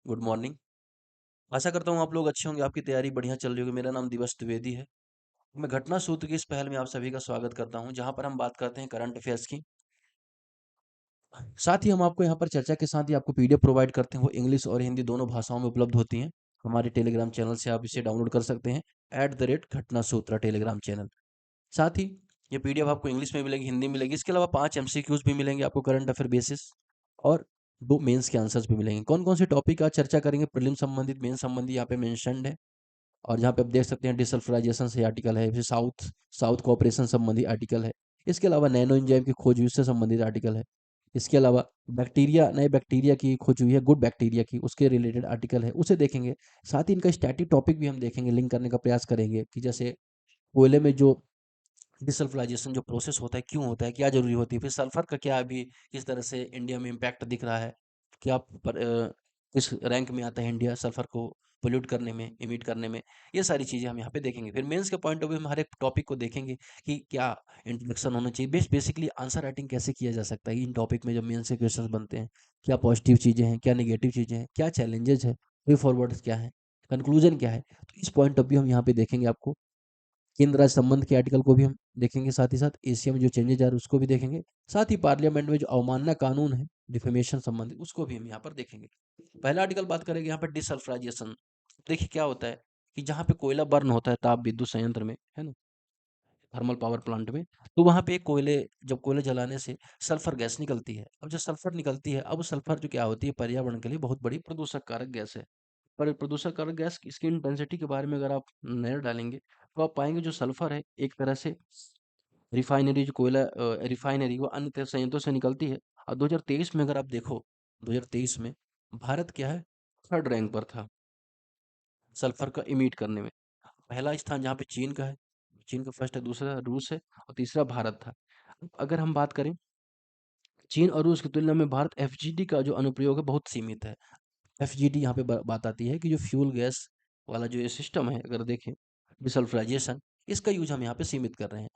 Good morning. आशा करता हूँ आप लोग अच्छे होंगे, आपकी तैयारी बढ़िया चल रही होगी। मेरा नाम दिवस द्विवेदी है। मैं घटना सूत्र की इस पहल में आप सभी का स्वागत करता हूँ, जहाँ पर हम बात करते हैं करंट अफेयर्स की। साथ ही हम आपको यहाँ पर चर्चा के साथ ही आपको पीडीएफ प्रोवाइड करते हैं, वो इंग्लिश और हिंदी दोनों भाषाओं में उपलब्ध होती हैं। हमारे टेलीग्राम चैनल से आप इसे डाउनलोड कर सकते हैं, @घटना सूत्र टेलीग्राम चैनल। साथ ही ये पीडीएफ आपको इंग्लिश में मिलेगी, हिंदी में मिलेगी। इसके अलावा 5 एमसीक्यूज भी मिलेंगे आपको करंट अफेयर बेसिस, और 2 मेंस के आंसर्स भी मिलेंगे। कौन कौन से टॉपिक आज चर्चा करेंगे, प्रीलिम संबंधित, मेन संबंधी यहाँ पे मेंशन्ड है। और जहाँ पे आप देख सकते हैं डिसल्फ्राइजेशन से आर्टिकल है, फिर साउथ साउथ कोऑपरेशन संबंधी आर्टिकल है। इसके अलावा नैनो एंजाइम की खोज हुई उससे संबंधित आर्टिकल है। इसके अलावा बैक्टीरिया, नए बैक्टीरिया की खोज हुई है, गुड बैक्टीरिया की, उसके रिलेटेड आर्टिकल है, उसे देखेंगे। साथ ही इनका स्टैटिक टॉपिक भी हम देखेंगे, लिंक करने का प्रयास करेंगे कि जैसे कोयले में जो डिसल्फ्राइजेशन जो प्रोसेस होता है, क्यों होता है, क्या जरूरी होती है, फिर सल्फर का क्या अभी किस तरह से इंडिया में इम्पैक्ट दिख रहा है, क्या किस रैंक में आता है इंडिया सल्फर को पोल्यूट करने में, इमिट करने में। ये सारी चीजें हम यहाँ पे देखेंगे। फिर मेंस के पॉइंट ऑफ व्यू में हर एक टॉपिक को देखेंगे कि क्या इंट्रोडक्शन होना चाहिए, बेसिकली आंसर राइटिंग कैसे किया जा सकता है इन टॉपिक में जब मेंस के क्वेश्चन बनते हैं। क्या पॉजिटिव चीजें हैं, क्या नेगेटिव चीजें हैं, क्या चैलेंजेस है, वे फॉरवर्ड क्या है, कंक्लूजन क्या है। तो इस पॉइंट ऑफ व्यू हम यहाँ पे देखेंगे आपको। केंद्र राज्य संबंध के आर्टिकल को भी हम देखेंगे, साथ ही साथ एशिया में जो चेंजेस आ रहे हैं उसको भी देखेंगे। साथ ही पार्लियामेंट में जो अवमानना कानून है डिफेमेशन संबंधित, उसको भी हम यहाँ पर देखेंगे। पहला आर्टिकल बात करेंगे यहाँ पर डिसल्फ्राइजेशन। देखिए क्या होता है कि जहाँ पे कोयला बर्न होता है ताप विद्युत संयंत्र में, है ना, थर्मल पावर प्लांट में, तो वहाँ पे कोयले, जब कोयले जलाने से सल्फर गैस निकलती है। अब जब सल्फर निकलती है, अब सल्फर जो क्या होती है पर्यावरण के लिए बहुत बड़ी प्रदूषक कारक गैस है। पर प्रदूषक कारक गैस की इंटेंसिटी के बारे में अगर आप नजर डालेंगे, तो आप पाएंगे जो सल्फर है एक तरह से रिफाइनरी, जो कोयला रिफाइनरी, वो अन्य संयंत्रों से निकलती है। और 2023 में अगर आप देखो, 2023 में भारत क्या है, थर्ड रैंक पर था सल्फर का इमिट करने में। पहला स्थान जहाँ पे चीन का है, चीन का फर्स्ट है, दूसरा रूस है, और तीसरा भारत था। अगर हम बात करें चीन और रूस की तुलना में, भारत एफजीडी का जो अनुप्रयोग है बहुत सीमित है। एफजीडी यहाँ पे बात आती है कि जो फ्यूल गैस वाला जो ये सिस्टम है, अगर देखें डिसल्फ्राइजेशन, इसका यूज हम यहाँ पे सीमित कर रहे हैं।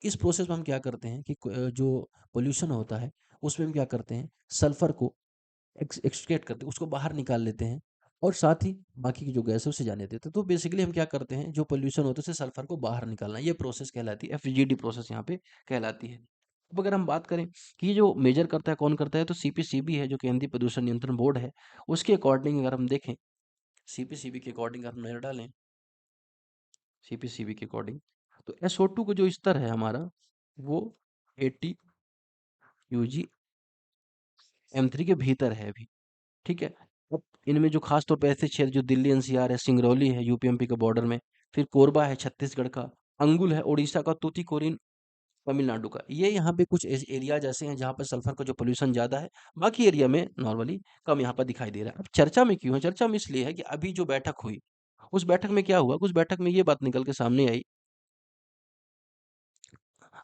इस प्रोसेस में हम क्या करते हैं कि जो पोल्यूशन होता है उसमें हम क्या करते हैं, सल्फर को एक्सट्रैक्ट करते हैं, उसको बाहर निकाल लेते हैं, और साथ ही बाकी की जो गैस है उसे जाने देते हैं। तो बेसिकली हम क्या करते हैं, जो पोल्यूशन होता है उसे सल्फर को बाहर निकालना, ये प्रोसेस कहलाती है, एफजीडी प्रोसेस यहाँ पे कहलाती है। अब अगर हम बात करें कि ये जो मेजर करता है कौन करता है, तो सीपीसीबी है, जो केंद्रीय प्रदूषण नियंत्रण बोर्ड है, उसके अकॉर्डिंग अगर हम देखें, सीपीसीबी के अकॉर्डिंग अगर हम नजर डालें, सीपीसीबी के अकॉर्डिंग, तो SO2 का जो स्तर है हमारा, वो 80 यूजी M3 के भीतर है अभी। ठीक है। अब इनमें जो खास तौर पे ऐसे क्षेत्र जो दिल्ली एनसीआर है, सिंगरौली है यूपीएमपी के बॉर्डर में, फिर कोरबा है छत्तीसगढ़ का, अंगुल है उड़ीसा का, तूतीकोरिन तमिलनाडु का, ये यहाँ पे कुछ एरियाज ऐसे हैं जहाँ पर सल्फर का जो पोल्यूशन ज्यादा है। बाकी एरिया में नॉर्मली कम यहाँ पर दिखाई दे रहा है। अब चर्चा में क्यों है, चर्चा में इसलिए है कि अभी जो बैठक हुई, उस बैठक में क्या हुआ, उस बैठक में ये बात निकल के सामने आई,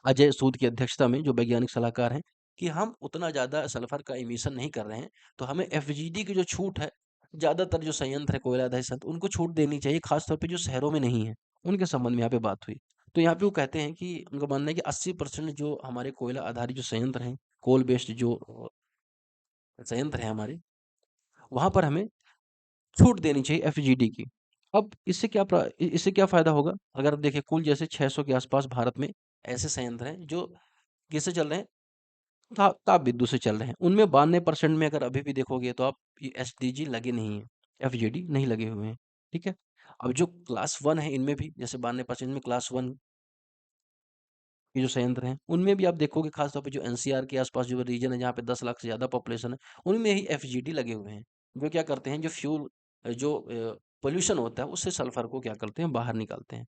अजय सूद की अध्यक्षता में, जो वैज्ञानिक सलाहकार हैं, कि हम उतना ज़्यादा सल्फर का इमिशन नहीं कर रहे हैं, तो हमें एफजीडी की जो छूट है, ज़्यादातर जो संयंत्र है कोयला आधारित संयंत्र, उनको छूट देनी चाहिए, खासतौर पे जो शहरों में नहीं है, उनके संबंध में यहाँ पे बात हुई। तो यहाँ पे वो कहते हैं कि उनका मानना है कि 80% जो हमारे कोयला आधारित जो संयंत्र हैं, कोल बेस्ड जो संयंत्र है हमारे, वहां पर हमें छूट देनी चाहिए एफजीडी की। अब इससे क्या फायदा होगा, अगर आप देखिए कुल जैसे 600 के आसपास भारत में ऐसे संयंत्र हैं जो किससे चल रहे हैं, ताप बिंदु से चल रहे हैं। उनमें 92% में अगर अभी भी देखोगे तो आप एसडीजी लगे नहीं है, एफजीडी नहीं लगे हुए हैं। ठीक है। अब जो क्लास 1 है, इनमें भी जैसे 92% में क्लास 1 के जो संयंत्र हैं, उनमें भी आप देखोगे, खासतौर पे जो एनसीआर के आसपास जो रीजन है जहाँ पे 10 लाख से ज्यादा पॉपुलेशन है, उनमें ही एफजीडी लगे हुए हैं, जो क्या करते हैं, जो फ्यूल, जो पोल्यूशन होता है उससे सल्फर को क्या करते हैं, बाहर निकालते हैं।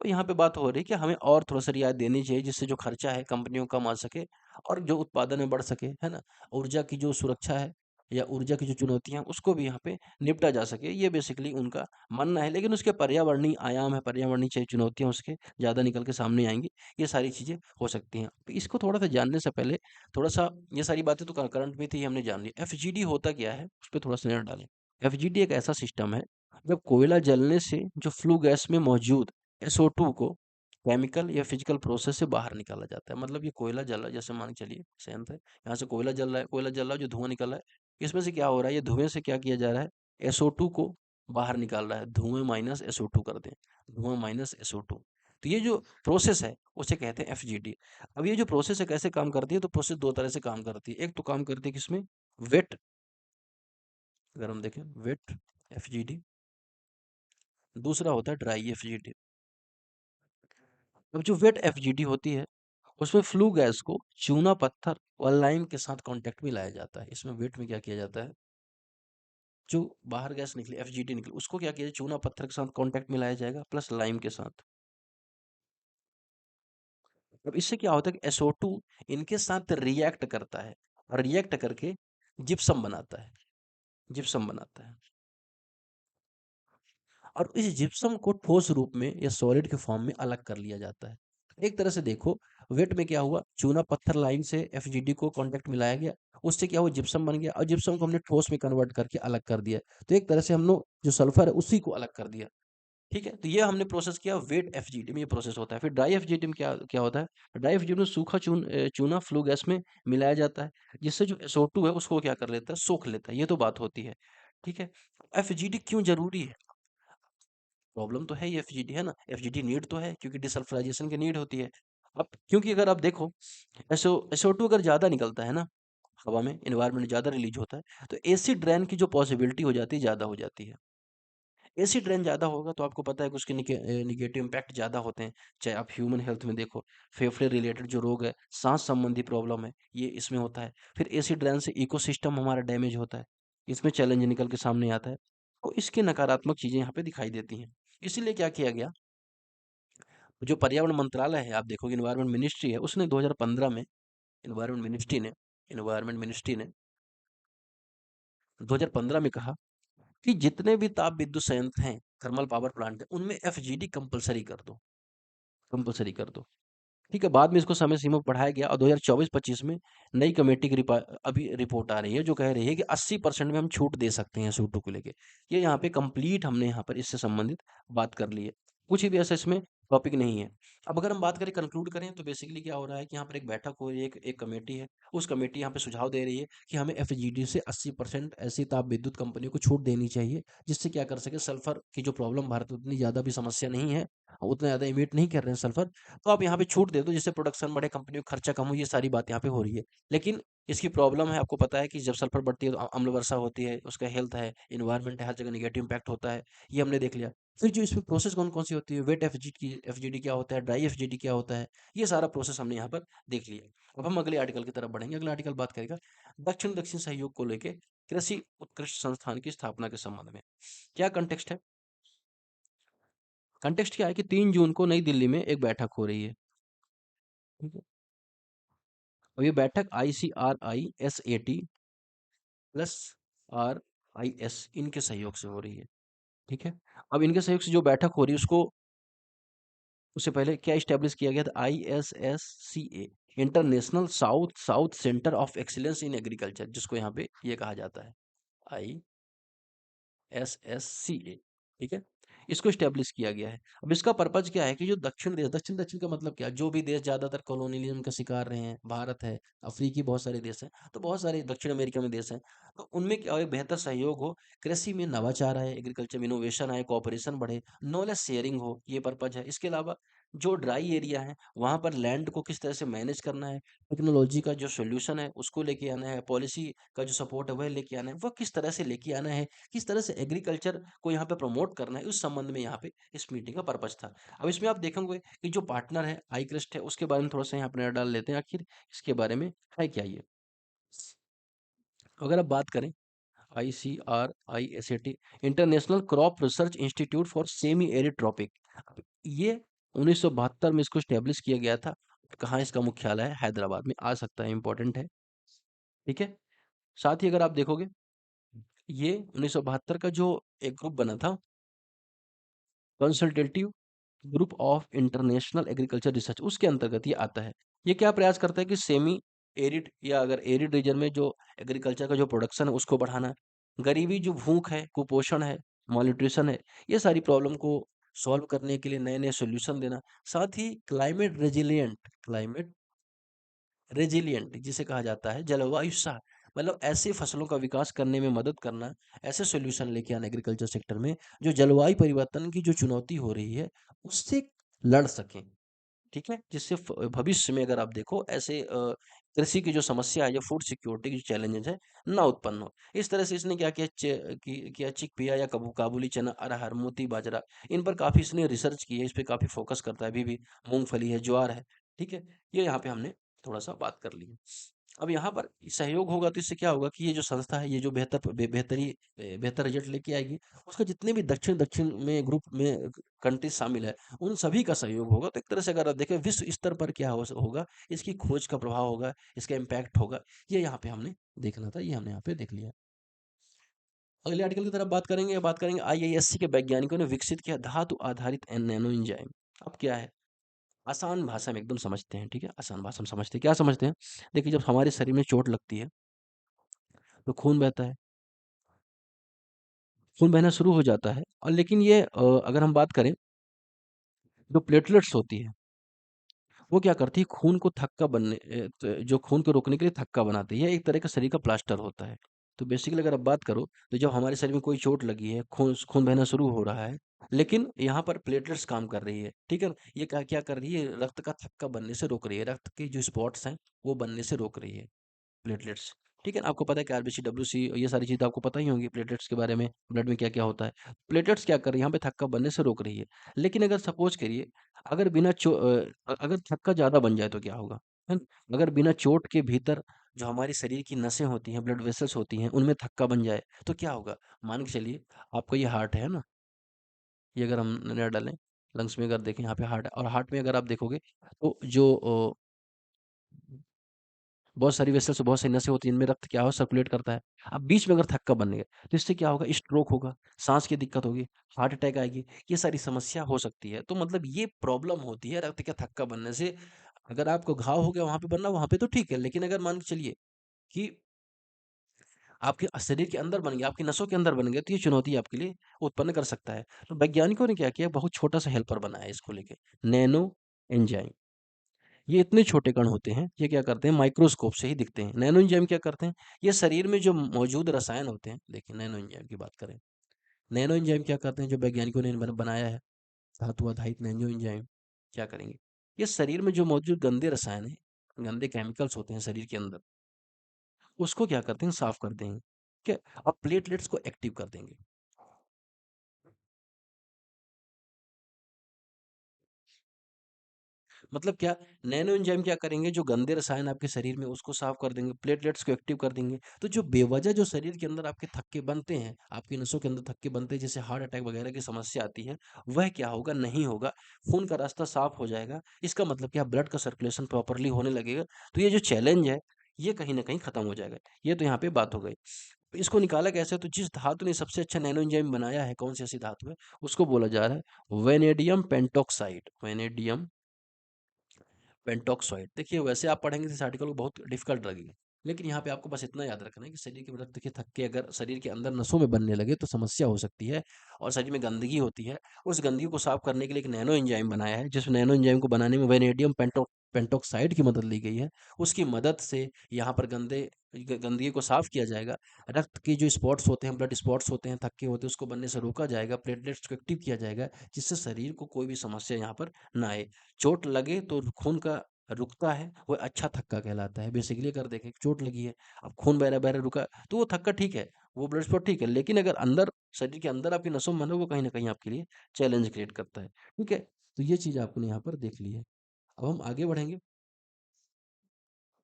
तो यहाँ पे बात हो रही है कि हमें और थोड़ा सा रियायत देनी चाहिए, जिससे जो खर्चा है कंपनियों का कम आ सके, और जो उत्पादन में बढ़ सके, है ना, ऊर्जा की जो सुरक्षा है या ऊर्जा की जो चुनौतियां हैं, उसको भी यहाँ पे निपटा जा सके, ये बेसिकली उनका मानना है। लेकिन उसके पर्यावरणीय आयाम है, पर्यावरणीय चुनौतियां उसके ज्यादा निकल के सामने आएंगी, ये सारी चीजें हो सकती हैं। तो इसको थोड़ा सा जानने से पहले, थोड़ा सा, ये सारी बातें तो करंट में थी, हमने जान ली। एफजीडी होता क्या है उस पर थोड़ा सा नजर डालें। एफजीडी एक ऐसा सिस्टम है, जब कोयला जलने से जो फ्लू गैस में मौजूद SO2 को केमिकल या फिजिकल प्रोसेस से बाहर निकाला जाता है। मतलब ये कोयला जल रहा है, जैसे मान के चलिए संयंत्र है, यहाँ से कोयला जल रहा है, कोयला जल रहा है, जो धुआं निकल रहा है, इसमें से क्या हो रहा है, ये धुएं से क्या किया जा रहा है, SO2 को बाहर निकाल रहा है, धुएं माइनस SO2 कर दें, धुआं माइनस SO2। तो ये जो प्रोसेस है उसे कहते हैं FGD। अब ये जो प्रोसेस है कैसे काम करती है, तो प्रोसेस दो तरह से काम करती है। एक तो काम करती है किसमें, वेट, अगर हम देखें वेट FGD, दूसरा होता है ड्राई FGD। अब जो वेट FGD होती है उसमें फ्लू गैस को चूना पत्थर और लाइम के साथ कांटेक्ट में लाया जाता है। इसमें वेट में क्या किया जाता है, जो बाहर गैस निकली FGD निकली उसको क्या किया जाए, चूना पत्थर के साथ कांटेक्ट में लाया जाएगा प्लस लाइम के साथ। अब इससे क्या होता है कि SO2 इनके साथ रिएक्ट करता है और रिएक्ट करके जिप्सम बनाता है, जिप्सम बनाता है। और इस जिप्सम को ठोस रूप में या सॉलिड के फॉर्म में अलग कर लिया जाता है। एक तरह से देखो, वेट में क्या हुआ, चूना पत्थर लाइन से FGD को कांटेक्ट मिलाया गया, उससे क्या हुआ, जिप्सम बन गया और जिप्सम को हमने ठोस में कन्वर्ट करके अलग कर दिया। तो एक तरह से हम लोग जो सल्फर है उसी को अलग कर दिया। ठीक है, तो ये हमने प्रोसेस किया, वेट FGD में ये प्रोसेस होता है। फिर ड्राई FGD में क्या क्या होता है, ड्राई FGD में सूखा चूना फ्लू गैस में मिलाया जाता है, जिससे जो SO2 है उसको क्या कर लेता है, सोख लेता है। ये तो बात होती है। ठीक है, FGD क्यों जरूरी है, प्रॉब्लम तो है ही, FGD है ना, FGD नीड तो है क्योंकि डिसल्फराइजेशन की नीड होती है। अब क्योंकि अगर आप देखो SO2 अगर ज्यादा निकलता है ना हवा में, एनवायरमेंट ज्यादा रिलीज होता है, तो एसिड रेन की जो पॉसिबिलिटी हो जाती है ज्यादा हो जाती है। एसिड रेन ज़्यादा होगा तो आपको पता है कि उसके निगेटिव इम्पैक्ट ज़्यादा होते हैं। चाहे आप ह्यूमन हेल्थ में देखो, फेफड़े रिलेटेड जो रोग है, सांस संबंधी प्रॉब्लम है, ये इसमें होता है। फिर एसिड रेन से इकोसिस्टम हमारा डैमेज होता है, इसमें चैलेंज निकल के सामने आता है। तो इसके नकारात्मक चीज़ें यहाँ पे दिखाई देती हैं। इसीलिए क्या किया गया, जो पर्यावरण मंत्रालय है, आप देखोगे इन्वायरमेंट मिनिस्ट्री है, उसने 2015 में, इन्वायरमेंट मिनिस्ट्री ने 2015 में कहा कि जितने भी ताप विद्युत संयंत्र हैं, थर्मल पावर प्लांट है, उनमें FGD कंपलसरी कर दो, कंपलसरी कर दो। ठीक है, बाद में इसको समय सीमा बढ़ाया गया और 2024-25 में नई कमेटी की अभी रिपोर्ट आ रही है जो कह रही है कि 80% में हम छूट दे सकते हैं SO2 को लेके। ये यहाँ पे कंप्लीट हमने यहाँ पर इससे संबंधित बात कर ली है, कुछ भी ऐसा इसमें टॉपिक नहीं है। अब अगर हम बात करें, कंक्लूड करें, तो बेसिकली क्या हो रहा है कि यहाँ पर एक बैठक हो रही है, एक कमेटी है, उस कमेटी यहाँ पे सुझाव दे रही है कि हमें FGD से 80% ऐसी ताप विद्युत कंपनियों को छूट देनी चाहिए, जिससे क्या कर सके, सल्फर की जो प्रॉब्लम भारत में उतनी ज्यादा भी समस्या नहीं है, उतना ज्यादा इमिट नहीं कर रहे हैं सल्फर, तो आप यहाँ पे छूट दे दो जिससे प्रोडक्शन बढ़े, कंपनियों का खर्चा कम हो। ये सारी बात यहाँ पे हो रही है, लेकिन इसकी प्रॉब्लम है, आपको पता है कि जब सल्फर बढ़ती है तो अम्ल वर्षा होती है, उसका हेल्थ है, इन्वायरमेंट है, हर जगह निगेटिव इम्पैक्ट होता है, ये हमने देख लिया। फिर जो इसमें प्रोसेस कौन कौन सी होती है, वेट FGD क्या होता है, ड्राई FGD क्या होता है, ये सारा प्रोसेस हमने यहाँ पर देख लिया। अब हम अगले आर्टिकल की तरफ बढ़ेंगे। अगला आर्टिकल बात करेगा दक्षिण दक्षिण सहयोग को लेकर कृषि उत्कृष्ट संस्थान की स्थापना के संबंध में। क्या कंटेक्स्ट है, कंटेक्स्ट क्या है कि 3 जून को नई दिल्ली में एक बैठक हो रही है। ठीक है, और ये बैठक ICRISAT प्लस RIS इनके सहयोग से हो रही है। ठीक है, अब इनके सहयोग से जो बैठक हो रही है उसको, उससे पहले क्या स्टैब्लिश किया गया था, ISSCA, international south south centre of excellence in agriculture, जिसको यहाँ पे ये कहा जाता है ISSCA। ठीक है, इसको स्टैब्लिश किया गया है। अब इसका पर्पज क्या है कि जो दक्षिण देश, दक्षिण दक्षिण का मतलब क्या, जो भी देश ज्यादातर कॉलोनियलिज्म का शिकार रहे हैं, भारत है, अफ्रीकी बहुत सारे देश हैं, तो बहुत सारे दक्षिण अमेरिका में देश हैं, तो उनमें क्या हो, बेहतर सहयोग हो, कृषि में नवाचार आए, एग्रीकल्चर में इनोवेशन आए, कॉपरेशन बढ़े, नॉलेज शेयरिंग हो, ये पर्पज है। इसके अलावा जो ड्राई एरिया है वहां पर लैंड को किस तरह से मैनेज करना है, टेक्नोलॉजी का जो सोल्यूशन है उसको लेके आना है, पॉलिसी का जो सपोर्ट है वह लेके आना है, वह किस तरह से लेके आना है, किस तरह से एग्रीकल्चर को यहाँ पे प्रमोट करना है, उस संबंध में यहाँ पे इस मीटिंग का पर्पज था। अब इसमें आप देखेंगे कि जो पार्टनर है आईक्रेस्ट है, उसके बारे में थोड़ा सा यहाँ पे नजर डाल लेते हैं, आखिर इसके बारे में है क्या ये। अगर आप बात करें ICRISAT, international crop research institute for semi arid tropic, ये 1972 में इसको स्टेब्लिश किया गया था। कहाँ इसका मुख्यालय है, हैदराबाद में, आ सकता है, इंपॉर्टेंट है। ठीक है, साथ ही अगर आप देखोगे, ये 1972 का जो एक ग्रुप बना था, consultative group of international agriculture research, उसके अंतर्गत ये आता है। ये क्या प्रयास करता है कि सेमी एरिड या अगर एरिड रीजन में जो एग्रीकल्चर का जो प्रोडक्शन है उसको बढ़ाना, गरीबी, जो भूख है, कुपोषण है, मॉलन्यूट्रिशन है, ये सारी प्रॉब्लम को सॉल्व करने के लिए नए नए सोल्यूशन देना, साथ ही क्लाइमेट रेजिलियंट जिसे कहा जाता है, जलवायु मतलब ऐसे फसलों का विकास करने में मदद करना, ऐसे सॉल्यूशन लेके आना एग्रीकल्चर सेक्टर में जो जलवायु परिवर्तन की जो चुनौती हो रही है उससे लड़ सकें। ठीक है? जिससे भविष्य में अगर आप देखो ऐसे कृषि की जो समस्या है, या फूड सिक्योरिटी की जो चैलेंजेस है, ना उत्पन्न हो। इस तरह से इसने क्या किया, किया चिकपिया या काबुली चना, अरहर, मोती, बाजरा, इन पर काफ़ी इसने रिसर्च की है, इस पे काफ़ी फोकस करता है अभी भी। मूँगफली है, ज्वार है, ठीक है? ये यहाँ पे हमने थोड़ा-सा बात कर ली है। अब यहाँ पर सहयोग होगा तो इससे क्या होगा कि ये जो संस्था है, ये जो बेहतर रिजल्ट लेके आएगी, उसके जितने भी दक्षिण दक्षिण में ग्रुप में कंट्रीज शामिल है, उन सभी का सहयोग होगा। तो एक तरह से अगर आप देखें विश्व स्तर पर क्या होगा, इसकी खोज का प्रभाव होगा, इसका इम्पैक्ट होगा, ये यहाँ पे हमने देखना था, ये हमने यहाँ पे देख लिया। अगले आर्टिकल की तरफ बात करेंगे आईआईएससी के वैज्ञानिकों ने विकसित किया धातु आधारित नैनो एंजाइम। अब क्या है, आसान भाषा में एकदम समझते हैं, ठीक है? आसान भाषा में समझते हैं, क्या समझते हैं? देखिए, जब हमारे शरीर में चोट लगती है तो खून बहता है, खून बहना शुरू हो जाता है, और लेकिन ये अगर हम बात करें, जो प्लेटलेट्स होती है वो क्या करती है, खून को थक्का जो खून को रोकने के लिए थक्का बनाती है। ये एक तरह का शरीर का प्लास्टर होता है। तो बेसिकली अगर आप बात करो, तो जब हमारे शरीर में कोई चोट लगी है, खून खून बहना शुरू हो रहा है, लेकिन यहाँ पर प्लेटलेट्स काम कर रही है, ठीक है? ये क्या क्या कर रही है, रक्त का थक्का बनने से रोक रही है, रक्त के जो स्पॉट्स हैं वो बनने से रोक रही है प्लेटलेट्स। ठीक है ना? आपको पता है कि आरबीसी, डब्ल्यूसी, ये सारी चीज़ें आपको पता ही होंगी प्लेटलेट्स के बारे में, ब्लड में क्या-क्या होता है। प्लेटलेट्स क्या कर रही है, यहाँ पे थक्का बनने से रोक रही है। लेकिन अगर सपोज़ करिए, अगर अगर थक्का ज़्यादा बन जाए तो क्या होगा? है ना? अगर बिना चोट के भीतर जो हमारी शरीर की नसें होती हैं, ब्लड वेसल्स होती हैं, उनमें थक्का बन जाए, तो क्या होगा? मान के चलिए, आपका ये हार्ट है ना, ये अगर हम नज़र डालें, लंग्स में अगर देखें, यहाँ पे हार्ट है, और हार्ट में अगर आप देखोगे, तो जो बहुत सारी वेसल्स, बहुत सारी नसें होती हैं, इनमें रक्त क्या हो सर्कुलेट करता है। अब बीच में अगर थक्का बन गया, तो इससे क्या होगा, स्ट्रोक होगा, साँस की दिक्कत होगी, हार्ट अटैक आएगी, ये सारी समस्या हो सकती है। तो मतलब ये प्रॉब्लम होती है रक्त का थक्का बनने से। अगर आपको घाव हो गया वहाँ पे बनना, वहाँ पे तो ठीक है, लेकिन अगर मान के चलिए कि आपके शरीर के अंदर बन गया, आपकी नसों के अंदर बन गया, तो ये चुनौती आपके लिए उत्पन्न कर सकता है। तो वैज्ञानिकों ने क्या किया, बहुत छोटा-सा हेल्पर बनाया इसको लेके, नैनो एंजाइम। ये इतने छोटे कण होते हैं, ये क्या करते हैं, माइक्रोस्कोप से ही दिखते हैं। नैनो एंजाइम क्या करते हैं, ये शरीर में जो मौजूद रसायन होते हैं, देखिए नैनो एंजाइम की बात करें, नैनो एंजाइम क्या करते हैं, जो वैज्ञानिकों ने बनाया है, धातु आधारित नैनो एंजाइम, क्या करेंगे, ये शरीर में जो मौजूद गंदे रसायन है, गंदे केमिकल्स होते हैं शरीर के अंदर, उसको क्या करते हैं, साफ कर देंगे, ठीक है? अब प्लेटलेट्स को एक्टिव कर देंगे। मतलब क्या, नैनो एंजाइम क्या करेंगे, जो गंदे रसायन आपके शरीर में उसको साफ कर देंगे, प्लेटलेट्स को एक्टिव कर देंगे। तो जो बेवजह जो शरीर के अंदर आपके थक्के बनते हैं, आपकी नसों के अंदर थक्के बनते हैं, जैसे हार्ट अटैक वगैरह की समस्या आती है, वह क्या होगा, नहीं होगा। खून का रास्ता साफ हो जाएगा। इसका मतलब क्या, ब्लड का सर्कुलेशन प्रॉपरली होने लगेगा। तो ये जो चैलेंज है, ये कहीं ना कहीं खत्म हो जाएगा। ये तो यहाँ पे बात हो गई। इसको निकाला कैसे, तो जिस धातु ने सबसे अच्छा नैनो एंजाइम बनाया है, कौन सी ऐसी धातु है, उसको बोला जा रहा है वेनेडियम पेंटोक्साइड। Vanadium pentoxide. देखिए, वैसे आप पढ़ेंगे तो इस आर्टिकल को बहुत डिफिकल्ट लगेगा, लेकिन यहाँ पे आपको बस इतना याद रखना है कि शरीर के रक्त के थक्के अगर शरीर के अंदर नसों में बनने लगे तो समस्या हो सकती है। और शरीर में गंदगी होती है, उस गंदगी को साफ करने के लिए एक नैनो एंजाइम बनाया है, जिस नैनो एंजाइम को बनाने में वेनेडियम पेंटोक्साइड की मदद ली गई है। उसकी मदद से यहाँ पर गंदगी को साफ किया जाएगा। रक्त के जो स्पॉट्स होते हैं, ब्लड स्पॉट्स होते हैं, थक्के होते हैं, उसको बनने से रोका जाएगा, प्लेटलेट्स को एक्टिव किया जाएगा, जिससे शरीर को कोई भी समस्या यहाँ पर ना आए। चोट लगे तो खून का रुकता है, वो अच्छा थक्का कहलाता है। बेसिकली अगर देखें, चोट लगी है, अब खून बह रहा है, रुका, तो वो थक्का ठीक है, वो ब्लड स्पॉट ठीक है। लेकिन अगर अंदर शरीर के अंदर आपकी नसों में बना, वो कहीं ना कहीं आपके लिए चैलेंज क्रिएट करता है। ठीक है, तो ये चीज आपने यहाँ पर देख ली है। अब हम आगे बढ़ेंगे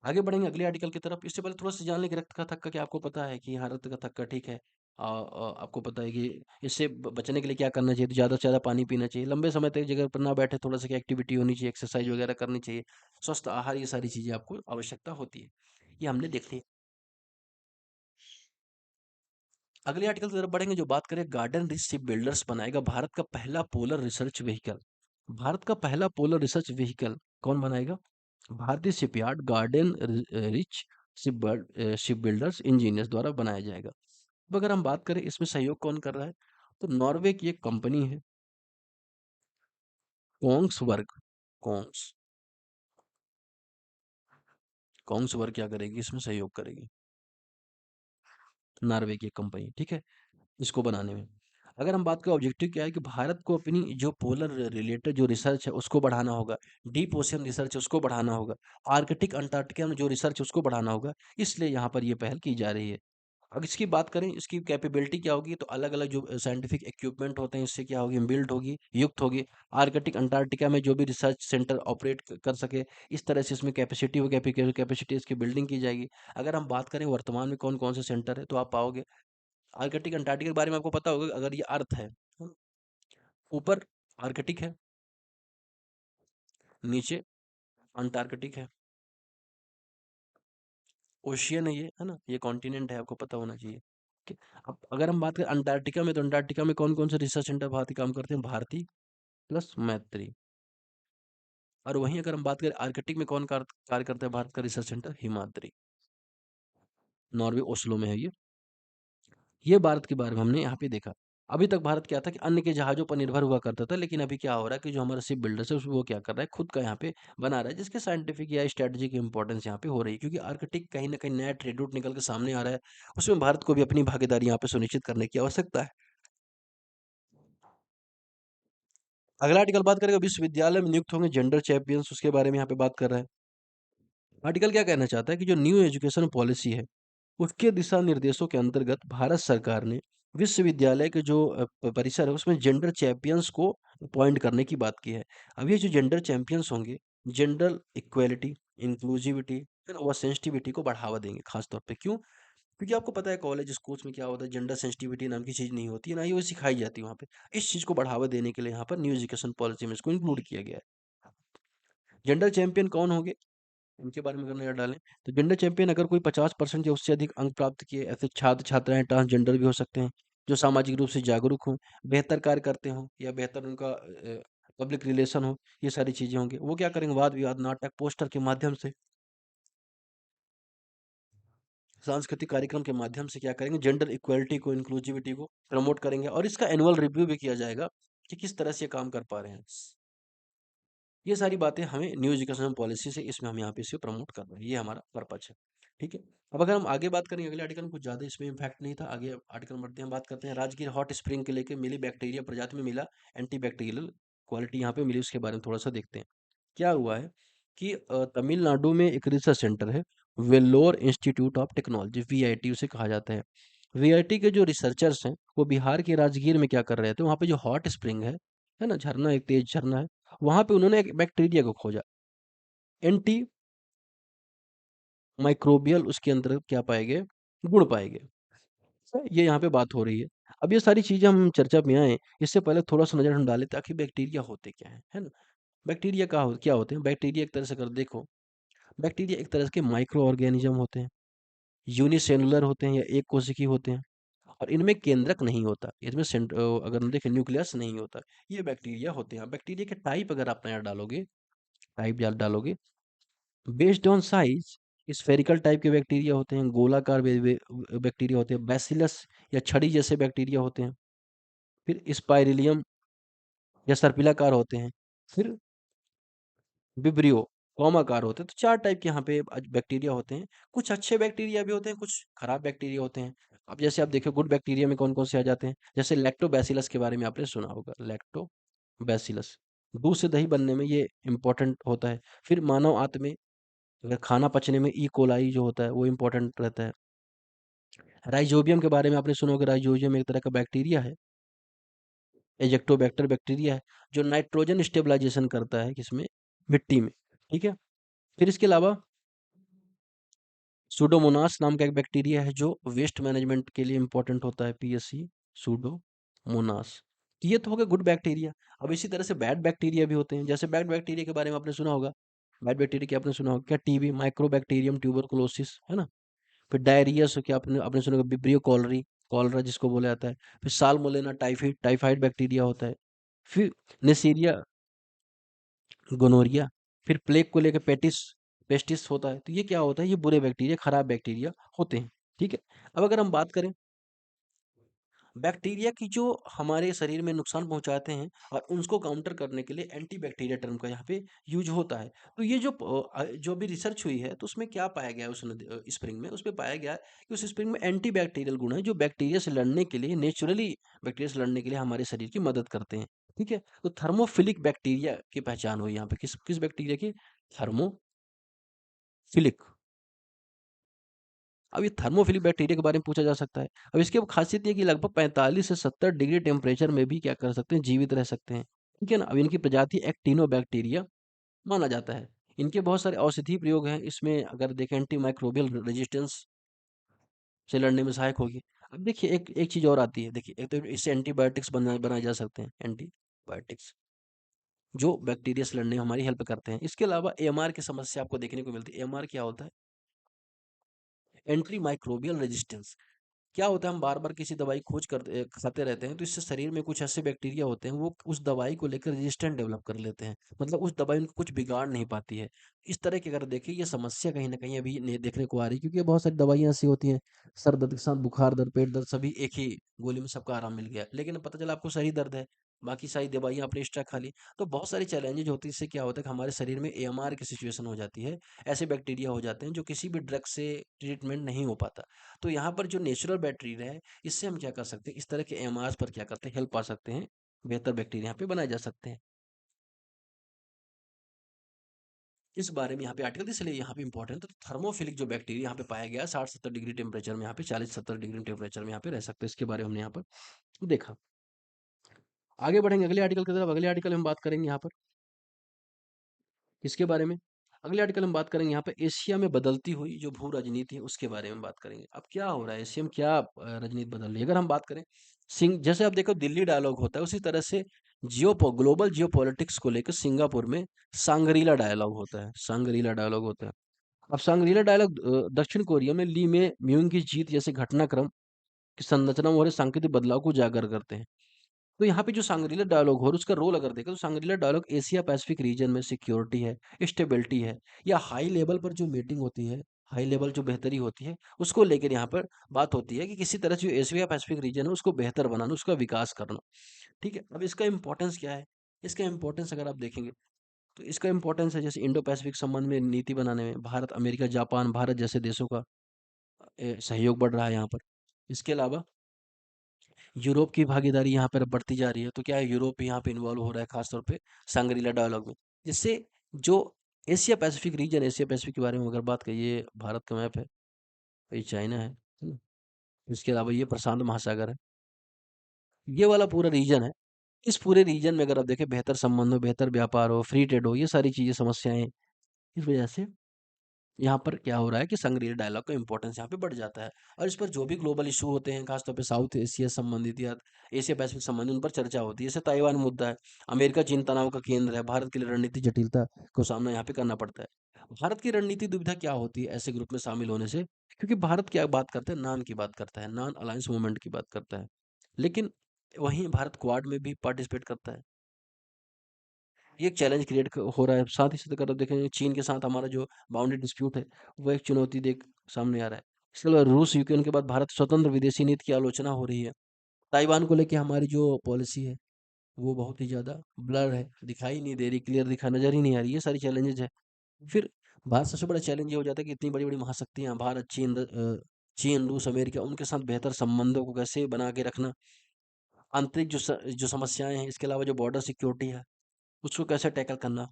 अगले आर्टिकल की तरफ। इससे पहले थोड़ा सा जान लें कि रक्त का थक्का, क्या आपको पता है कि हाँ, रक्त का थक्का ठीक है। आपको पता है कि इससे बचने के लिए क्या करना चाहिए, तो ज़्यादा से ज़्यादा पानी पीना चाहिए, लंबे समय तक जगह पर ना बैठे, थोड़ा सा क्या एक्टिविटी होनी चाहिए, एक्सरसाइज वगैरह करनी चाहिए, स्वस्थ आहार, ये सारी चीज़ें आपको आवश्यकता होती है। ये हमने देख ली। अगले आर्टिकल की तरफ बढ़ेंगे, जो बात करें, गार्डन रिच शिप बिल्डर्स बनाएगा भारत का पहला पोलर रिसर्च व्हीकल। भारत का पहला पोलर रिसर्च व्हीकल कौन बनाएगा, भारतीय shipyard garden rich ship builders engineers द्वारा बनाया जाएगा। अब अगर हम बात करें इसमें सहयोग कौन कर रहा है, तो नॉर्वे की एक कंपनी है, कोंग्सवर्ग। कोंग्स कोंग्सवर्ग क्या करेगी, इसमें सहयोग करेगी। नॉर्वे की एक कंपनी, ठीक है, इसको बनाने में। अगर हम बात करें ऑब्जेक्टिव क्या है कि भारत को अपनी जो पोलर रिलेटेड जो रिसर्च है उसको बढ़ाना होगा, डीप ओशियन रिसर्च है उसको बढ़ाना होगा, आर्कटिक अंटार्कटिका में जो रिसर्च है उसको बढ़ाना होगा, इसलिए यहाँ पर ये पहल की जा रही है। अब इसकी बात करें, इसकी कैपेबिलिटी क्या होगी, तो अलग-अलग जो साइंटिफिक इक्विपमेंट होते हैं, इससे क्या होगी, बिल्ड होगी, युक्त होगी। आर्कटिक अंटार्कटिका में जो भी रिसर्च सेंटर ऑपरेट कर सके, इस तरह से इसमें कैपेसिटी हो, कैपेसिटी इसकी बिल्डिंग की जाएगी। अगर हम बात करें वर्तमान में कौन-कौन से सेंटर है, तो आप पाओगे आर्कटिक अंटार्कटिका के बारे में आपको पता होगा, अगर ये अर्थ है, ऊपर आर्कटिक है, नीचे अंटार्कटिक है, ओशियन है ये, है ना? ये कॉन्टिनेंट है, आपको पता होना चाहिए। ठीक है? अब अगर हम बात करें अंटार्कटिका में, तो अंटार्कटिका में कौन-कौन से रिसर्च सेंटर भारत ही काम करते हैं? भारती प्लस मैत्री। और वहीं अगर हम बात करें आर्कटिक में कौन कार्य करता है भारत का research centre? Himadri, Norway Oslo में है ये। ये भारत के बारे में हमने यहाँ पे देखा। अभी तक भारत क्या था कि अन्य के जहाज़ों पर निर्भर हुआ करता था, लेकिन अभी क्या हो रहा है कि जो हमारा शिप बिल्डर्स है वो क्या कर रहा है, खुद का यहाँ पे बना रहा है, जिसके साइंटिफिक या स्ट्रैटेजी की इंपॉर्टेंस यहाँ पे हो रही है, क्योंकि आर्कटिक कहीं न कहीं नया ट्रेड रूट निकल के सामने आ रहा है। उसमें भारत को भी अपनी भागीदारी यहाँ पे सुनिश्चित करने की आवश्यकता है। अगला आर्टिकल बात करेगा विश्वविद्यालय में नियुक्त होंगे जेंडर चैंपियंस, उसके बारे में यहाँ पे बात कर रहा है। आर्टिकल क्या कहना चाहता है कि जो न्यू एजुकेशन पॉलिसी है, उसके दिशा निर्देशों के अंतर्गत भारत सरकार ने विश्वविद्यालय के जो परिसर है उसमें जेंडर चैंपियंस को अपॉइंट करने की बात की है। अब ये जो जेंडर चैंपियंस होंगे, जेंडर इक्वेलिटी, इंक्लूसिविटी और सेंसिटिविटी को बढ़ावा देंगे, खास तौर पे क्यों? क्योंकि आपको पता है कॉलेज स्कूल्स में क्या होता है, जेंडर सेंसिटिविटी नाम की चीज़ नहीं होती है, ना ही वो सिखाई जाती है वहाँ पे। इस चीज़ को बढ़ावा देने के लिए यहाँ पर न्यू एजुकेशन पॉलिसी में इसको इंक्लूड किया गया है। जेंडर चैंपियन कौन होंगे, इनके बारे में अगर नज़र डालें, तो जेंडर चैंपियन अगर कोई 50% या उससे अधिक अंक प्राप्त किए ऐसे छात्र-छात्राएँ ट्रांसजेंडर भी हो सकते हैं, जो सामाजिक रूप से जागरूक हों, बेहतर कार्य करते हों या बेहतर उनका पब्लिक रिलेशन हो, ये सारी चीज़ें होंगी। वो क्या करेंगे, वाद-विवाद, नाटक, पोस्टर के माध्यम से, सांस्कृतिक कार्यक्रम के माध्यम से क्या करेंगे, जेंडर इक्वालिटी को, इंक्लूसिविटी को प्रमोट करेंगे और इसका एनुअल रिव्यू भी किया जाएगा कि किस तरह से ये काम कर पा रहे हैं। ये सारी बातें हमें न्यू एजुकेशन पॉलिसी से इसमें हम यहाँ पे इसे प्रमोट कर रहे हैं, ये हमारा पर्पज है। ठीक है, अब अगर हम आगे बात करें अगले आर्टिकल में, कुछ ज़्यादा इसमें इम्पैक्ट नहीं था, आगे आर्टिकल में बढ़ते हैं, बात करते हैं राजगीर हॉट स्प्रिंग के लेके मिली बैक्टीरिया प्रजाति में मिला एंटी बैक्टीरियल क्वालिटी यहाँ पे मिली, उसके बारे में थोड़ा सा देखते हैं। क्या हुआ है कि तमिलनाडु में एक रिसर्च सेंटर है, Vellore institute of technology, VIT उसे कहा जाता है। वीआईटी के जो रिसर्चर्स हैं वो बिहार के राजगीर में क्या कर रहे थे, वहाँ पे जो हॉट स्प्रिंग है ना, झरना, एक तेज झरना है, वहाँ पे उन्होंने एक बैक्टीरिया को खोजा, एंटी माइक्रोबियल, उसके अंदर क्या पाए गए, गुण पाए गए। ये यहाँ पे बात हो रही है। अब ये सारी चीज़ें हम चर्चा में आए, इससे पहले थोड़ा-सा नज़र हम डालें ताकि बैक्टीरिया होते क्या हैं, है ना? बैक्टीरिया क्या होते हैं? बैक्टीरिया एक तरह से अगर देखो, बैक्टीरिया एक तरह के माइक्रो ऑर्गेनिज़्म होते हैं, यूनिसेलुलर होते हैं या एक कोशिकीय होते हैं और इनमें केंद्रक नहीं होता। इसमें अगर हम देखें न्यूक्लियस नहीं होता। ये बैक्टीरिया होते हैं। बैक्टीरिया के टाइप अगर आप यहाँ डालोगे, डालोगे, based on size, spherical type के बैक्टीरिया होते हैं, गोलाकार बैक्टीरिया होते हैं, बैसिलस या छड़ी जैसे बैक्टीरिया होते हैं, फिर स्पाइरेलियम या सर्पिलाकार होते हैं, फिर विब्रियो कॉमाकार होते हैं। तो 4 टाइप के यहाँ पे बैक्टीरिया होते हैं। कुछ अच्छे बैक्टीरिया भी होते हैं, कुछ खराब बैक्टीरिया होते हैं। अब जैसे आप देखिए गुड बैक्टीरिया में कौन-कौन से आ जाते हैं, जैसे लैक्टोबैसिलस के बारे में आपने सुना होगा, लैक्टोबैसिलस। दूध से दही बनने में ये इम्पोर्टेंट होता है। फिर मानव आंत में अगर खाना पचने में ई कोलाई जो होता है वो इम्पोर्टेंट रहता है। राइजोबियम के बारे में आपने सुना होगा, राइजोबियम एक तरह का बैक्टीरिया है, एजेक्टोबैक्टर बैक्टीरिया है, जो नाइट्रोजन स्टेबलाइजेशन करता है किसमें, मिट्टी में, ठीक है। फिर इसके अलावा सूडोमोनास नाम का एक बैक्टीरिया है जो वेस्ट मैनेजमेंट के लिए इंपॉर्टेंट होता है, पीएससी, सूडोमोनास। तो ये तो हो गया गुड बैक्टीरिया। अब इसी तरह से बैड बैक्टीरिया भी होते हैं, जैसे बैड बैक्टीरिया के बारे में आपने सुना होगा, बैड बैक्टीरिया क्या आपने सुना होगा, क्या टीबी, माइक्रोबैक्टीरियम ट्यूबरकुलोसिस, है ना। फिर डायरिया से क्या आपने आपने सुना होगा, विब्रियो कॉलरी, कॉलरा जिसको बोला जाता है। फिर साल्मोनेला टाइफाइड, टाइफाइड बैक्टीरिया होता है। फिर नेसीरिया, गोनोरिया। फिर प्लेग को लेकर पेस्टिस होता है। तो ये क्या होता है, ये बुरे बैक्टीरिया, खराब बैक्टीरिया होते हैं, ठीक है। अब अगर हम बात करें बैक्टीरिया की जो हमारे शरीर में नुकसान पहुंचाते हैं और उसको काउंटर करने के लिए एंटी बैक्टीरिया टर्म का यहाँ पे यूज होता है। तो ये जो जो भी रिसर्च हुई है तो उसमें क्या पाया गया है उस स्प्रिंग में, उसमें पाया गया है कि उस स्प्रिंग में एंटी बैक्टीरियल गुण है जो बैक्टीरिया से लड़ने के लिए, नेचुरली बैक्टीरिया से लड़ने के लिए हमारे शरीर की मदद करते हैं। ठीक है, तो थर्मोफिलिक बैक्टीरिया की पहचान हुई यहाँ पे, किस किस बैक्टीरिया की? थर्मोफिलिक। अब ये थर्मोफिलिक बैक्टीरिया के बारे में पूछा जा सकता है। अब इसकी अब खासियत ये है कि लगभग 45 से 70 डिग्री टेम्परेचर में भी क्या कर सकते हैं, जीवित रह सकते हैं। ठीक है ना? अब इनकी प्रजाति एक्टिनोबैक्टीरिया माना जाता है। इनके बहुत सारे औषधीय प्रयोग हैं, इसमें अगर देखें एंटीमाइक्रोबियल रेजिस्टेंस से लड़ने में सहायक होगी। अब देखिए एक एक चीज़ और आती है, देखिए एक तो इससे एंटीबायोटिक्स बनाए जा सकते हैं, एंटीबायोटिक्स जो बैक्टीरिया से लड़ने में हमारी हेल्प करते हैं। इसके अलावा एएमआर की समस्या आपको देखने को मिलती है। एएमआर क्या होता है? Anti microbial resistance. क्या होता है, हम बार-बार किसी दवाई खोज खाते रहते हैं तो इससे शरीर में कुछ ऐसे बैक्टीरिया होते हैं वो उस दवाई को लेकर रेजिस्टेंट डेवलप कर लेते हैं। मतलब उस दवाई उनको कुछ बिगाड़ नहीं पाती है। इस तरह की अगर देखें ये समस्या कहीं न कहीं अभी देखने को आ रही है, क्योंकि बहुत सारी दवाइयाँ ऐसी होती हैं, सर दर्द के साथ बुखार दर्द, पेट दर्द सभी एक ही गोली में सबका आराम मिल गया। लेकिन पता चला आपको सर ही दर्द है, बाकी सारी दवाइयाँ आपने एक्स्ट्रा खा ली। तो बहुत सारी चैलेंजेज़ होती है, इससे क्या होता है कि हमारे शरीर में एएमआर की सिचुएशन हो जाती है। ऐसे बैक्टीरिया हो जाते हैं जो किसी भी ड्रग से ट्रीटमेंट नहीं हो पाता। तो यहाँ पर जो नेचुरल बैक्टीरिया है, इससे हम क्या कर सकते हैं, इस तरह के एमआरस पर क्या करते हैं, हेल्प पा सकते हैं, बेहतर बैक्टीरिया यहाँ पे बनाए जा सकते हैं। इस बारे में यहाँ पे आर्टिकल इसलिए यहाँ पे इंपॉर्टेंट है, तो थर्मोफिलिक जो बैक्टीरिया यहाँ पे पाया गया है 60-70 डिग्री टेम्परेचर में, यहाँ पे 40-70 डिग्री टेम्परेचर में यहाँ पे रह सकते हैं, इसके बारे में हमने यहाँ पर देखा। आगे बढ़ेंगे अगले आर्टिकल की तरफ। अगले आर्टिकल में हम बात करेंगे यहाँ पर किसके बारे में? अगले आर्टिकल में बात करेंगे यहाँ पे एशिया में बदलती हुई जो भू राजनीति है उसके बारे में बात करेंगे। अब क्या हो रहा है एशिया में, क्या राजनीति बदल रही है? अगर हम बात करें सिंग जैसे आप देखो दिल्ली डायलॉग होता है, उसी तरह से ग्लोबल जियोपॉलिटिक्स को लेकर सिंगापुर में सांग्रीला डायलॉग होता है। सांग्रीला डायलॉग होता है। अब सांग्रीला डायलॉग दक्षिण कोरिया में ली में म्यूंग की जीत जैसे घटनाक्रम की संरचना में हो रहे सांकेतिक बदलाव को उजागर करते हैं। तो यहाँ पे जो सांग्रीला डायलॉग हो रहा है उसका रोल अगर देखें तो Shangri-La dialogue Asia Pacific region में सिक्योरिटी है, स्टेबिलिटी है, या हाई लेवल पर जो मीटिंग होती है, हाई लेवल जो बेहतरी होती है उसको लेकर यहाँ पर बात होती है कि किसी तरह से जो एशिया पैसिफिक रीजन है उसको बेहतर बनाना, उसका विकास करना। ठीक है, अब इसका इंपॉर्टेंस क्या है? इसका इंपॉर्टेंस अगर आप देखेंगे तो इसका इंपॉर्टेंस है जैसे इंडो पैसिफिक संबंध में नीति बनाने में भारत, अमेरिका, जापान, भारत जैसे देशों का सहयोग बढ़ रहा है यहाँ पर। इसके अलावा यूरोप की भागीदारी यहाँ पर बढ़ती जा रही है, तो क्या है, यूरोप भी यहाँ पे इन्वॉल्व हो रहा है खास तौर पे सांग्रीला डायलॉग में, जिससे जो Asia Pacific reason, Asia Pacific के बारे में अगर बात करिए, ये भारत का मैप है, ये चाइना है ना? इसके अलावा ये प्रशांत महासागर है, ये वाला पूरा रीजन है। इस पूरे रीजन में अगर आप देखें बेहतर संबंध हो, बेहतर व्यापार हो, फ्री ट्रेड हो, ये सारी चीजें समस्याएं, इस वजह से यहाँ पर क्या हो रहा है कि संग्रील डायलॉग का इंपॉर्टेंस यहाँ पे बढ़ जाता है, और इस पर जो भी ग्लोबल इशू होते हैं खासतौर पे साउथ एशिया संबंधित या एशिया पैसिफिक संबंधित, उन पर चर्चा होती है। जैसे ताइवान मुद्दा है, अमेरिका चीन तनाव का केंद्र है, भारत के लिए रणनीति जटिलता को सामना यहाँ पे करना पड़ता है। भारत की रणनीति दुविधा क्या होती है ऐसे ग्रुप में शामिल होने से? क्योंकि भारत क्या बात करता है, नान की बात करता है, नॉन अलायंस मूवमेंट की बात करता है, लेकिन वहीं भारत क्वाड में भी पार्टिसिपेट करता है। ये एक चैलेंज क्रिएट हो रहा है। साथ ही साथ अगर आप देखेंगे चीन के साथ हमारा जो बाउंड्री डिस्प्यूट है, वो एक चुनौती देख सामने आ रहा है। इसके अलावा रूस यूक्रेन के बाद भारत स्वतंत्र विदेशी नीति की आलोचना हो रही है। ताइवान को लेके हमारी जो पॉलिसी है वो बहुत ही ज्यादा ब्लर है, दिखाई नहीं दे रही, क्लियर दिखा नजर ही नहीं आ रही, ये सारी चैलेंजेस है। फिर भारत सबसे बड़ा चैलेंज ये हो जाता है कि इतनी बड़ी बड़ी महाशक्तियां भारत, चीन, चीन, रूस, अमेरिका, उनके साथ बेहतर संबंधों को कैसे बना के रखना, आंतरिक जो समस्याएं हैं, इसके अलावा जो बॉर्डर सिक्योरिटी है उसको कैसे टैकल करना,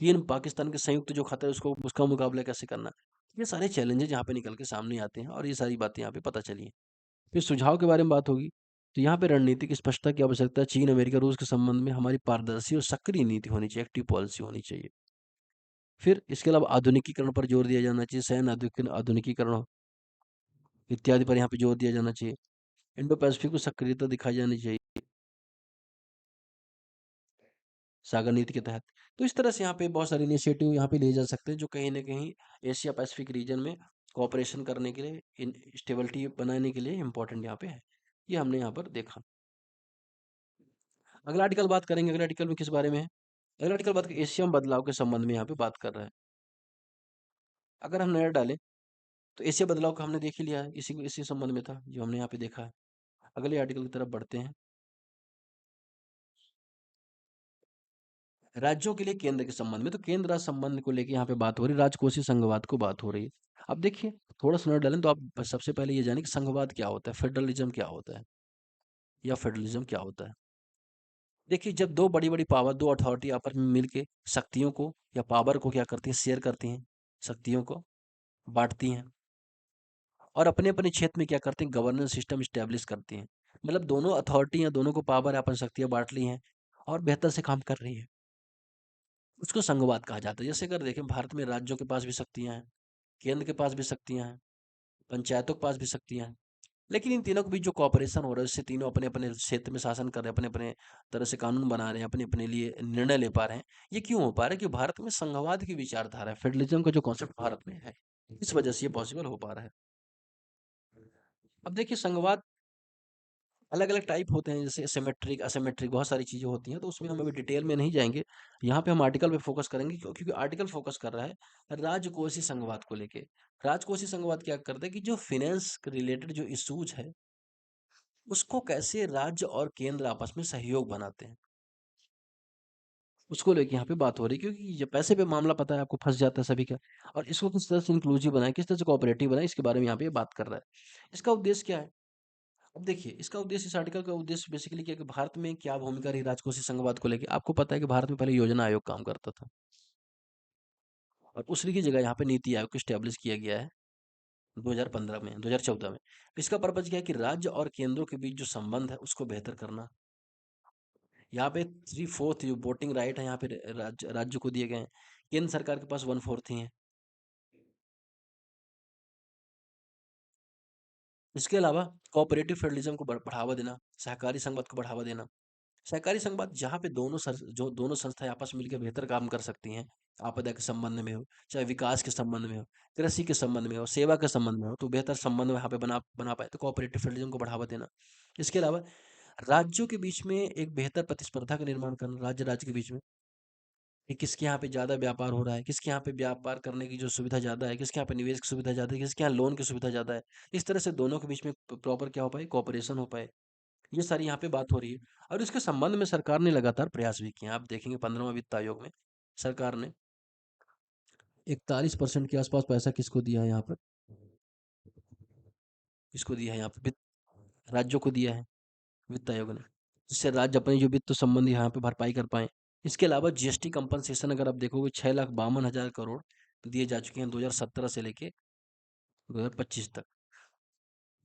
चीन पाकिस्तान के संयुक्त जो खतरे उसको उसका मुकाबला कैसे करना, ये सारे चैलेंजेस यहाँ पे निकल के सामने आते हैं और ये सारी बातें यहाँ पे पता चली हैं। फिर सुझाव के बारे में बात होगी, तो यहाँ पे रणनीतिक स्पष्टता की आवश्यकता है। चीन, अमेरिका, रूस के संबंध में हमारी पारदर्शी और सक्रिय नीति होनी चाहिए, एक्टिव पॉलिसी होनी चाहिए। फिर इसके अलावा आधुनिकीकरण पर जोर दिया जाना चाहिए, सैन्य आधुनिकीकरण इत्यादि पर यहाँ पे जोर दिया जाना चाहिए। इंडो पैसिफिक को सक्रियता दिखाई जानी चाहिए सागर नीति के तहत। तो इस तरह से यहाँ पे बहुत सारे इनिशिएटिव यहाँ पे लिए जा सकते हैं जो कहीं ना कहीं एशिया पैसिफिक रीजन में कोऑपरेशन करने के लिए, इन स्टेबिलिटी बनाने के लिए इम्पोर्टेंट यहाँ पे है। ये हमने यहाँ पर देखा। अगला आर्टिकल बात करेंगे, अगला आर्टिकल में किस बारे में है? अगला आर्टिकल बात एशिया में बदलाव के संबंध में यहाँ पे बात कर रहा है। अगर हम नजर डालें तो एशिया बदलाव का हमने देख ही लिया है, इसी इसी संबंध में था जो हमने यहाँ पे देखा है। अगले आर्टिकल की तरफ बढ़ते हैं। राज्यों के लिए केंद्र के संबंध में, तो केंद्र राज्य संबंध को लेके यहाँ पे बात हो रही है, राजकोषीय संघवाद को बात हो रही है। अब देखिए, थोड़ा सा नोट डालें तो आप सबसे पहले ये जानें कि संघवाद क्या होता है, फेडरलिज्म क्या होता है, या फेडरलिज्म क्या होता है। देखिए, जब दो बड़ी-बड़ी पावर, दो अथॉरिटी आपस में मिलके शक्तियों को या पावर को क्या करती हैं, शेयर करती हैं, शक्तियों को बाँटती हैं और अपने-अपने क्षेत्र में क्या करती हैं, गवर्नेंस सिस्टम एस्टेब्लिश करती हैं। मतलब दोनों अथॉरिटी हैं, दोनों को पावर अपन शक्तियाँ बाँट ली हैं और बेहतर से काम कर रही हैं। उसको संघवाद कहा जाता है। जैसे अगर देखें, भारत में राज्यों के पास भी शक्तियाँ हैं, केंद्र के पास भी शक्तियाँ हैं, पंचायतों के पास भी शक्तियाँ हैं। लेकिन इन तीनों के बीच जो कॉपरेशन हो रहा है, उससे तीनों अपने-अपने क्षेत्र में शासन कर रहे हैं, अपने-अपने तरह से कानून बना रहे हैं, अपने-अपने लिए निर्णय ले पा रहे हैं। ये क्यों हो पा रहा है? कि भारत में संघवाद की विचारधारा है, फेडरलिज्म का जो कॉन्सेप्ट भारत में है। इस वजह से ये पॉसिबल हो पा रहा है। अब देखिए, संघवाद अलग-अलग टाइप होते हैं, जैसे सिमेट्रिक, असिमेट्रिक, बहुत सारी चीज़ें होती हैं, तो उसमें हम अभी डिटेल में नहीं जाएँगे। यहाँ पे हम आर्टिकल पे फ़ोकस करेंगे, क्योंकि आर्टिकल फ़ोकस कर रहा है राजकोषीय संघवाद को लेके। राजकोषीय संघवाद क्या करता है कि जो फाइनेंस रिलेटेड जो इश्यूज़ है, उसको कैसे राज्य और केंद्र आपस में सहयोग बनाते हैं, उसको लेके यहाँ पे बात हो रही है, क्योंकि ये पैसे पे मामला पता है आपको, फँस जाता है सभी का। और इसको किस तरह से इंक्लूसिव बनाएँ, किस तरह से कोऑपरेटिव बनाएँ, इसके बारे में यहाँ पे ये बात कर रहा है। इसका उद्देश्य क्या है? अब देखिए, इसका उद्देश्य, इस आर्टिकल का उद्देश्य बेसिकली क्या है कि भारत में क्या भूमिका रही राजकोषीय संघवाद को लेके। आपको पता है कि भारत में पहले योजना आयोग काम करता था और उसी की जगह यहाँ पे नीति आयोग को स्टैब्लिश किया गया है 2015 में, 2014 में। इसका पर्पज क्या है कि राज्य और केंद्रों के बीच जो संबंध है उसको बेहतर करना। यहाँ पे 3/4 जो वोटिंग राइट है यहाँ पे राज्य को दिए गए हैं। केंद्र सरकार के पास 1/4 ही है। इसके अलावा कोऑपरेटिव फेडरलिज्म को बढ़ावा देना, सहकारी संघवाद को बढ़ावा देना। सहकारी संघवाद जहाँ पे जो दोनों संस्थाएं आपस में मिलकर बेहतर काम कर सकती हैं, आपदा के संबंध में हो, चाहे विकास के संबंध में हो, कृषि के संबंध में हो, सेवा के संबंध में हो, तो बेहतर संबंध वहाँ पे बना बना पाए, तो कोऑपरेटिव फेडरलिज्म को बढ़ावा देना। इसके अलावा राज्यों के बीच में एक बेहतर प्रतिस्पर्धा का निर्माण करना, राज्य राज्य के बीच में, कि किसके यहाँ पे ज़्यादा व्यापार हो रहा है, किसके यहाँ पे व्यापार करने की जो सुविधा ज़्यादा है, किसके यहाँ पे निवेश की सुविधा ज़्यादा है, किसके यहाँ लोन की सुविधा ज़्यादा है। इस तरह से दोनों के बीच में प्रॉपर क्या हो पाए, कोऑपरेशन हो पाए। ये सारी यहाँ पे बात हो रही है और इसके संबंध में सरकार ने लगातार प्रयास भी किए हैं। आप देखेंगे 15वां वित्त आयोग में सरकार ने 41% के आसपास पैसा किसको दिया है, यहाँ पर किसको दिया है, यहाँ पे वित्त राज्यों को दिया है वित्त आयोग ने, जिससे राज्य अपने जो वित्त संबंधी यहाँ पे भरपाई कर पाए। इसके अलावा जीएसटी कंपनसेशन अगर आप देखोगे 6,52,000 करोड़ दिए जा चुके हैं 2017 से लेके 2025 तक।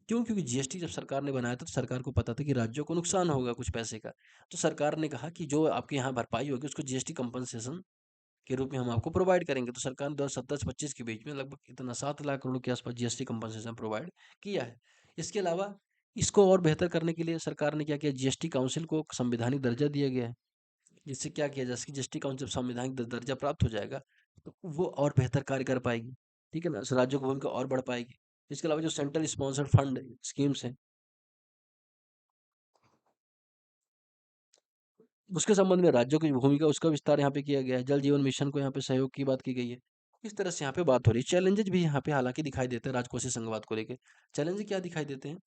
क्यों? क्योंकि जीएसटी जब सरकार ने बनाया था तो सरकार को पता था कि राज्यों को नुकसान होगा कुछ पैसे का, तो सरकार ने कहा कि जो आपके यहाँ भरपाई होगी उसको जीएसटी कंपनसेशन के रूप में हम आपको प्रोवाइड करेंगे। तो सरकार ने 2017 से 25 के बीच में लगभग इतना 7 लाख करोड़ के आसपास जीएसटी कंपनसेशन प्रोवाइड किया है। इसके अलावा इसको और बेहतर करने के लिए सरकार ने क्या किया, जीएसटी काउंसिल को संवैधानिक दर्जा दिया गया है। जिससे क्या किया जा सके, जीएसटी काउंसिल संवैधानिक दर्जा प्राप्त हो जाएगा तो वो और बेहतर कार्य कर पाएगी। ठीक है ना, राज्यों की भूमिका और बढ़ पाएगी। इसके अलावा जो सेंट्रल स्पॉन्सर्ड फंड स्कीम्स हैं, उसके संबंध में राज्यों की भूमिका, उसका विस्तार यहाँ पे किया गया है। जल जीवन मिशन को यहाँ पे सहयोग की बात की गई है। इस तरह से यहाँ पे बात हो रही है। चैलेंजेस भी यहाँ पे हालांकि दिखाई देते हैं राजकोषीय संघवाद को लेके। चैलेंज क्या दिखाई देते हैं?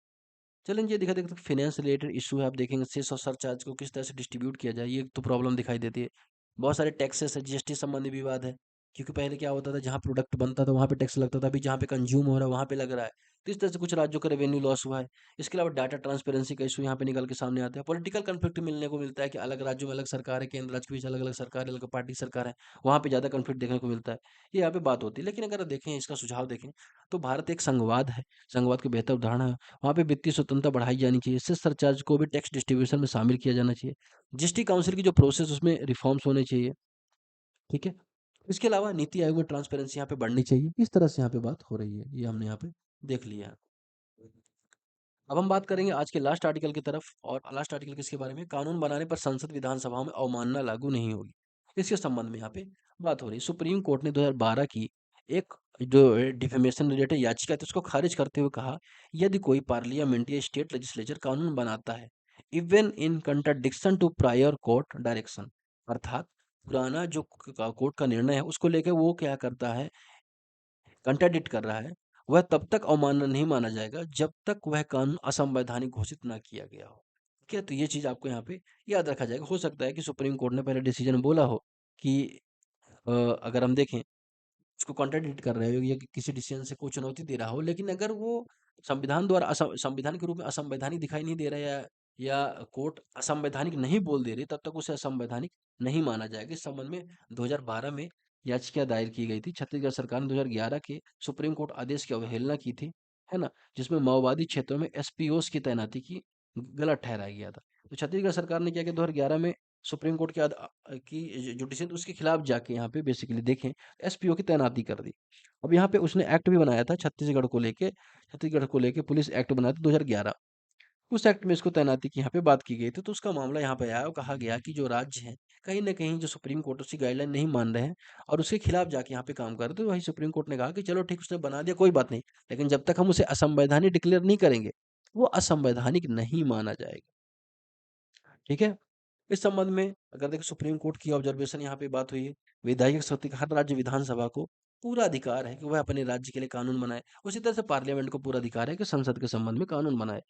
चैलेंज ये दिखाई देते हैं, फाइनेंस रिलेटेड इशू है। आप देखेंगे सेस और सरचार्ज को किस तरह से डिस्ट्रीब्यूट किया जाए, ये तो प्रॉब्लम दिखाई देती है। बहुत सारे टैक्सेस है, जीएसटी संबंधी विवाद है, क्योंकि पहले क्या होता था, जहाँ प्रोडक्ट बनता था वहाँ पे टैक्स लगता था, अभी जहाँ पे कंज्यूम हो रहा है वहाँ पे लग रहा है। तो इस तरह से कुछ राज्यों का रेवेन्यू लॉस हुआ है। इसके अलावा डाटा ट्रांसपेरेंसी का इशू यहाँ पे निकल के सामने आता है। पॉलिटिकल कन्फ्लिक्ट मिलने को मिलता है कि अलग राज्यों में अलग सरकार है, केंद्र राज्य के बीच अलग अलग सरकार है, अलग पार्टी सरकार है, वहाँ पे ज़्यादा कन्फ्लिक्ट देखने को मिलता है। ये यहाँ पे बात होती है। लेकिन अगर देखें, इसका सुझाव देखें, तो भारत एक संघवाद है, संघवाद के बेहतर उदाहरण है। वहाँ पे वित्तीय स्वतंत्रता बढ़ाई जानी चाहिए, सेस सरचार्ज को भी टैक्स डिस्ट्रीब्यूशन में शामिल किया जाना चाहिए। जीएसटी काउंसिल की जो प्रोसेस, उसमें रिफॉर्म्स होने चाहिए। ठीक है, इसके अलावा नीति आयोग में ट्रांसपेरेंसी यहाँ पे बढ़नी चाहिए। इस तरह से यहाँ पे बात हो रही है, ये हमने यहाँ पे देख लिया है। अब हम बात करेंगे आज के लास्ट आर्टिकल की तरफ, और लास्ट आर्टिकल किसके बारे में, कानून बनाने पर संसद विधानसभाओं में अवमानना लागू नहीं होगी। इसके संबंध में यहाँ पे बात हो रही है। सुप्रीम कोर्ट ने 2012 की एक जो डिफेमेशन रिलेटेड याचिका थी उसको खारिज करते हुए कहा, यदि कोई पार्लियामेंट या स्टेट लेजिस्लेचर कानून बनाता है even in contradiction to prior court direction, अर्थात पुराना जो कोर्ट का निर्णय है उसको लेकर वो क्या करता है, कंट्राडिक्ट कर रहा है, वह तब तक अवमानना नहीं माना जाएगा जब तक वह कानून असंवैधानिक घोषित ना किया गया हो। ठीक है? तो ये चीज़ आपको यहाँ पे याद रखा जाएगा। हो सकता है कि सुप्रीम कोर्ट ने पहले डिसीजन बोला हो कि अगर हम देखें उसको कॉन्ट्राडिक्ट कर रहे हो या किसी डिसीजन से कोई चुनौती दे रहा हो, लेकिन अगर वो संविधान द्वारा संविधान के रूप में असंवैधानिक दिखाई नहीं दे रहा है या कोर्ट असंवैधानिक नहीं बोल दे रही, तब तक उसे असंवैधानिक नहीं माना जाएगा। इस संबंध में 2012 में याचिका दायर की गई थी। छत्तीसगढ़ सरकार ने 2011 के सुप्रीम कोर्ट आदेश की अवहेलना की थी, है ना? जिसमें माओवादी क्षेत्रों में एसपीओस की तैनाती की गलत ठहराया गया था। तो छत्तीसगढ़ सरकार ने क्या किया 2011 में सुप्रीम कोर्ट की जो डिसीजन उसके खिलाफ जाके यहाँ पे बेसिकली देखें एसपीओ की तैनाती कर दी। अब यहाँ पे उसने एक्ट भी बनाया था छत्तीसगढ़ को लेके पुलिस एक्ट बनाया था 2011। उस एक्ट में इसको तैनाती की यहाँ पे बात की गई थी। तो उसका मामला यहाँ पे आया और कहा गया कि जो राज्य हैं, कहीं न कहीं जो सुप्रीम कोर्ट उसकी गाइडलाइन नहीं मान रहे हैं और उसके खिलाफ जाके यहाँ पे काम कर रहे थे। तो वही सुप्रीम कोर्ट ने कहा कि चलो ठीक उसने बना दिया कोई बात नहीं, लेकिन जब तक हम उसे असंवैधानिक डिक्लेयर नहीं करेंगे, वो असंवैधानिक नहीं माना जाएगा। ठीक है? इस संबंध में अगर देखिए सुप्रीम कोर्ट की ऑब्जर्वेशन यहाँ पे बात हुई है, विधायक समिति का हर राज्य विधानसभा को पूरा अधिकार है कि वह अपने राज्य के लिए कानून बनाए। उसी तरह से पार्लियामेंट को पूरा अधिकार है कि संसद के संबंध में कानून बनाए।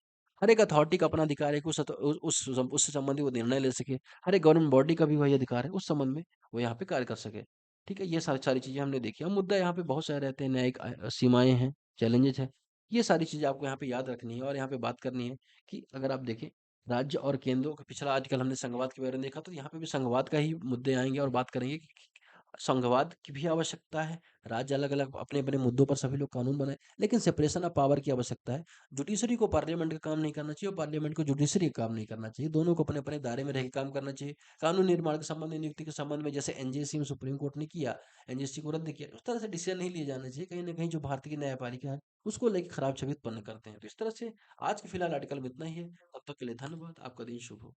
हर एक अथॉरिटी का अपना अधिकार है कि उससे संबंधित वो निर्णय ले सके। हर एक गवर्नमेंट बॉडी का भी वही अधिकार है उस संबंध में वो यहाँ पे कार्य कर सके। ठीक है? ये सारी सारी चीज़ें हमने देखी। अब मुद्दा यहाँ पे बहुत सारे रहते हैं, न्यायिक सीमाएँ हैं, चैलेंजेज़ हैं। ये सारी चीज़ें आपको यहाँ पे याद रखनी है और यहाँ पे बात करनी है कि अगर आप देखें राज्य और केंद्रों का पिछड़ा आजकल हमने संघवाद के बारे में देखा, तो यहाँ पे भी संघवाद का ही मुद्दे आएँगे और बात करेंगे कि संघवाद की भी आवश्यकता है। राज्य अलग-अलग अपने-अपने मुद्दों पर सभी लोग कानून बनाएँ, लेकिन सेपरेशन ऑफ पावर की आवश्यकता है। जुडिशरी को पार्लियामेंट का काम नहीं करना चाहिए और पार्लियामेंट को जुडिशरी का काम नहीं करना चाहिए। दोनों को अपने-अपने दायरे में रह के काम करना चाहिए। कानून निर्माण के संबंध में, नियुक्ति के संबंध में जैसे एनजेसी में सुप्रीम कोर्ट ने किया, एनजेसी को रद्द किया। उस तरह से डिसीजन नहीं लिए जाने चाहिए। कहीं न कहीं जो भारतीय की न्यायपालिका है, उसको लेके खराब छवि उत्पन्न करते हैं। तो इस तरह से आज के फिलहाल आर्टिकल में इतना ही है। तब तक के लिए धन्यवाद। आपका दिन शुभ हो।